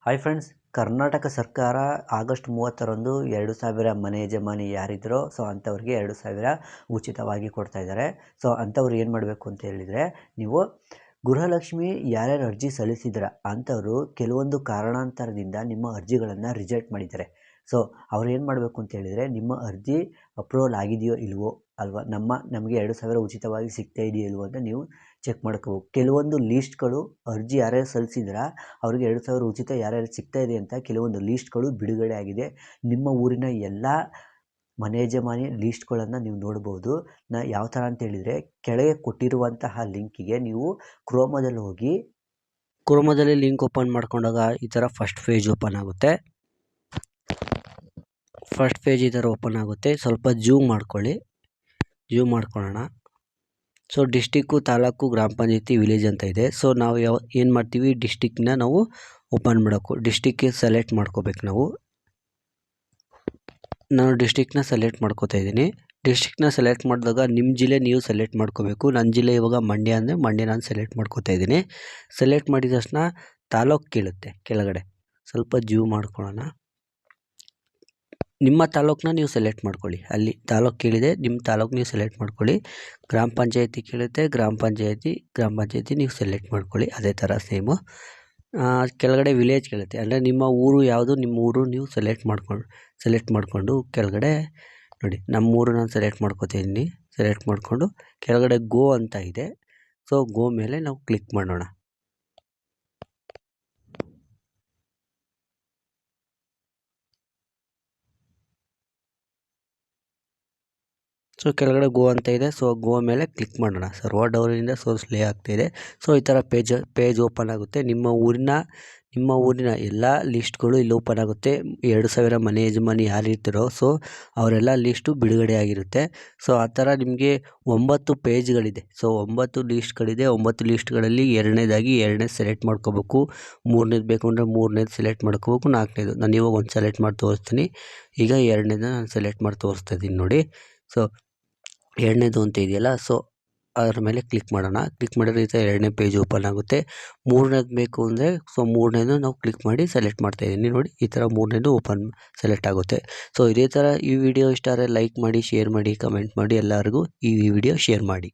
Hi friends, Karnataka ಸರ್ಕಾರ August 30ರಂದು 2000 ಮನೆ ಯಜಮಾನಿ ಯಾರಿದ್ರೋ ಅಂಥವ್ರಿಗೆ 2000 ಉಚಿತವಾಗಿ ಕೊಡ್ತಾ ಇದ್ದಾರೆ. ಅಂಥವ್ರು ಏನು ಮಾಡಬೇಕು ಅಂತ ಹೇಳಿದರೆ, ನೀವು ಗೃಹಲಕ್ಷ್ಮಿ ಯಾರ್ಯಾರು ಅರ್ಜಿ ಸಲ್ಲಿಸಿದ್ರ ಅಂಥವರು ಕೆಲವೊಂದು ಕಾರಣಾಂತರದಿಂದ ನಿಮ್ಮ ಅರ್ಜಿಗಳನ್ನು ರಿಜೆಕ್ಟ್ ಮಾಡಿದ್ದಾರೆ. ಅವ್ರು ಏನು ಮಾಡಬೇಕು ಅಂತ ಹೇಳಿದರೆ, ನಿಮ್ಮ ಅರ್ಜಿ ಅಪ್ರೂವಲ್ ಆಗಿದೆಯೋ ಇಲ್ವೋ ಅಲ್ವಾ, ನಮಗೆ 2000 ಉಚಿತವಾಗಿ ಸಿಗ್ತಾ ಇದೆಯೋ ಇಲ್ವೋ ಅಂತ ನೀವು ಚೆಕ್ ಮಾಡ್ಕೋಬೇಕು. ಕೆಲವೊಂದು ಲೀಸ್ಟ್ಗಳು ಅರ್ಜಿ ಯಾರ್ಯಾರು ಸಲ್ಲಿಸಿದ್ರ ಅವ್ರಿಗೆ 2000 ಉಚಿತ ಯಾರ್ಯಾರು ಸಿಗ್ತಾ ಇದೆ ಅಂತ ಕೆಲವೊಂದು ಲೀಸ್ಟ್ಗಳು ಬಿಡುಗಡೆ ಆಗಿದೆ. ನಿಮ್ಮ ಊರಿನ ಎಲ್ಲ ಮನೆ ಯಜಮಾನಿ ಲೀಸ್ಟ್ಗಳನ್ನು ನೀವು ನೋಡ್ಬೋದು. ಯಾವ ಥರ ಅಂತ ಹೇಳಿದರೆ, ಕೆಳಗೆ ಕೊಟ್ಟಿರುವಂತಹ ಲಿಂಕಿಗೆ ನೀವು ಕ್ರೋಮದಲ್ಲಿ ಹೋಗಿ, ಕ್ರೋಮದಲ್ಲಿ ಲಿಂಕ್ ಓಪನ್ ಮಾಡ್ಕೊಂಡಾಗ ಈ ಥರ ಫಸ್ಟ್ ಪೇಜ್ ಓಪನ್ ಆಗುತ್ತೆ. ಫಸ್ಟ್ ಪೇಜ್ ಈ ಥರ ಓಪನ್ ಆಗುತ್ತೆ. ಸ್ವಲ್ಪ ಜೂಮ್ ಮಾಡ್ಕೊಳ್ಳಿ, ಜೂಮ್ ಮಾಡ್ಕೊಳ್ಳೋಣ. ಡಿಸ್ಟಿಕ್ಕು, ತಾಲೂಕು, ಗ್ರಾಮ ಪಂಚಾಯತಿ, ವಿಲೇಜ್ ಅಂತ ಇದೆ. ನಾವು ಏನು ಮಾಡ್ತೀವಿ, ಡಿಸ್ಟಿಕ್ನ ನಾವು ಓಪನ್ ಮಾಡೋಕು. ಡಿಸ್ಟಿಕ್ಗೆ ಸೆಲೆಕ್ಟ್ ಮಾಡ್ಕೋಬೇಕು. ನಾನು ಡಿಸ್ಟಿಕ್ನ ಸೆಲೆಕ್ಟ್ ಮಾಡ್ಕೋತಾ ಇದ್ದೀನಿ. ಡಿಸ್ಟಿಕ್ನ ಸೆಲೆಕ್ಟ್ ಮಾಡಿದಾಗ ನಿಮ್ಮ ಜಿಲ್ಲೆ ನೀವು ಸೆಲೆಕ್ಟ್ ಮಾಡ್ಕೋಬೇಕು. ನನ್ನ ಜಿಲ್ಲೆ ಇವಾಗ ಮಂಡ್ಯ ಅಂದರೆ ಮಂಡ್ಯ ನಾನು ಸೆಲೆಕ್ಟ್ ಮಾಡ್ಕೋತಾ ಇದ್ದೀನಿ. ಸೆಲೆಕ್ಟ್ ಮಾಡಿದ ತಕ್ಷಣ ತಾಲೂಕು ಕೇಳುತ್ತೆ ಕೆಳಗಡೆ. ಸ್ವಲ್ಪ ಜೂಮ್ ಮಾಡ್ಕೊಳ್ಳೋಣ. ನಿಮ್ಮ ತಾಲೂಕನ್ನ ನೀವು ಸೆಲೆಕ್ಟ್ ಮಾಡ್ಕೊಳ್ಳಿ. ಅಲ್ಲಿ ತಾಲೂಕು ಕೇಳಿದೆ, ನಿಮ್ಮ ತಾಲೂಕು ನೀವು ಸೆಲೆಕ್ಟ್ ಮಾಡ್ಕೊಳ್ಳಿ. ಗ್ರಾಮ ಪಂಚಾಯತಿ ಕೇಳುತ್ತೆ, ಗ್ರಾಮ ಪಂಚಾಯತಿ ನೀವು ಸೆಲೆಕ್ಟ್ ಮಾಡ್ಕೊಳ್ಳಿ. ಅದೇ ಥರ ಸೇಮು. ಕೆಳಗಡೆ ವಿಲೇಜ್ ಕೇಳುತ್ತೆ, ಅಂದರೆ ನಿಮ್ಮ ಊರು ಯಾವುದು, ನಿಮ್ಮ ಊರು ನೀವು ಸೆಲೆಕ್ಟ್ ಮಾಡಿಕೊಂಡು ಕೆಳಗಡೆ ನೋಡಿ, ನಮ್ಮೂರು ನಾನು ಸೆಲೆಕ್ಟ್ ಮಾಡ್ಕೋತೀನಿ. ಸೆಲೆಕ್ಟ್ ಮಾಡಿಕೊಂಡು ಕೆಳಗಡೆ ಗೋ ಅಂತ ಇದೆ. ಗೋ ಮೇಲೆ ನಾವು ಕ್ಲಿಕ್ ಮಾಡೋಣ. ಕೆಳಗಡೆ ಗೋ ಅಂತ ಇದೆ. ಗೋ ಮೇಲೆ ಕ್ಲಿಕ್ ಮಾಡೋಣ. ಸರ್ವರ್ ಡೌನಿಂದ ಸ್ಲೇ ಆಗ್ತಾಯಿದೆ. ಈ ಥರ ಪೇಜ್ ಓಪನ್ ಆಗುತ್ತೆ. ನಿಮ್ಮ ಊರಿನ ಎಲ್ಲ ಲಿಸ್ಟ್ಗಳು ಇಲ್ಲಿ ಓಪನ್ ಆಗುತ್ತೆ. 2000 ಮನೆ ಯಜಮಾನಿ ಯಾರಿರ್ತಾರೋ ಅವರೆಲ್ಲ ಲಿಸ್ಟು ಬಿಡುಗಡೆ ಆಗಿರುತ್ತೆ. ಆ ಥರ ನಿಮಗೆ 9 ಪೇಜ್ಗಳಿದೆ. 9 ಲೀಸ್ಟ್ಗಳಿದೆ. 9 ಲೀಸ್ಟ್ಗಳಲ್ಲಿ ಎರಡನೇದು ಸೆಲೆಕ್ಟ್ ಮಾಡ್ಕೋಬೇಕು. ಮೂರನೇದು ಬೇಕು ಅಂದರೆ ಮೂರನೇದು ಸೆಲೆಕ್ಟ್ ಮಾಡ್ಕೋಬೇಕು. ನಾಲ್ಕನೇದು ನಾನು ಇವಾಗ ಒಂದು ಸೆಲೆಕ್ಟ್ ಮಾಡಿ ತೋರಿಸ್ತೀನಿ. ಈಗ ಎರಡನೇದನ್ನ ನಾನು ಸೆಲೆಕ್ಟ್ ಮಾಡಿ ತೋರಿಸ್ತಾ ಇದ್ದೀನಿ ನೋಡಿ. ಎರಡನೇದು ಅಂತ ಇದೆಯಲ್ಲ, ಅದರ ಮೇಲೆ ಕ್ಲಿಕ್ ಮಾಡೋಣ. ಕ್ಲಿಕ್ ಮಾಡಿದ್ರೆ ಈ ಥರ ಎರಡನೇ ಪೇಜ್ ಓಪನ್ ಆಗುತ್ತೆ. ಮೂರನೇದು ಬೇಕು ಅಂದರೆ ಮೂರನೇದು ನಾವು ಕ್ಲಿಕ್ ಮಾಡಿ ಸೆಲೆಕ್ಟ್ ಮಾಡ್ತಾಯಿದ್ದೀನಿ ನೋಡಿ. ಈ ಥರ ಮೂರನೇದು ಸೆಲೆಕ್ಟ್ ಆಗುತ್ತೆ. ಇದೇ ಥರ ಈ ವಿಡಿಯೋ ಇಷ್ಟ ಆದರೆ ಲೈಕ್ ಮಾಡಿ, ಶೇರ್ ಮಾಡಿ, ಕಮೆಂಟ್ ಮಾಡಿ, ಎಲ್ಲರಿಗೂ ಈ ವಿಡಿಯೋ ಶೇರ್ ಮಾಡಿ.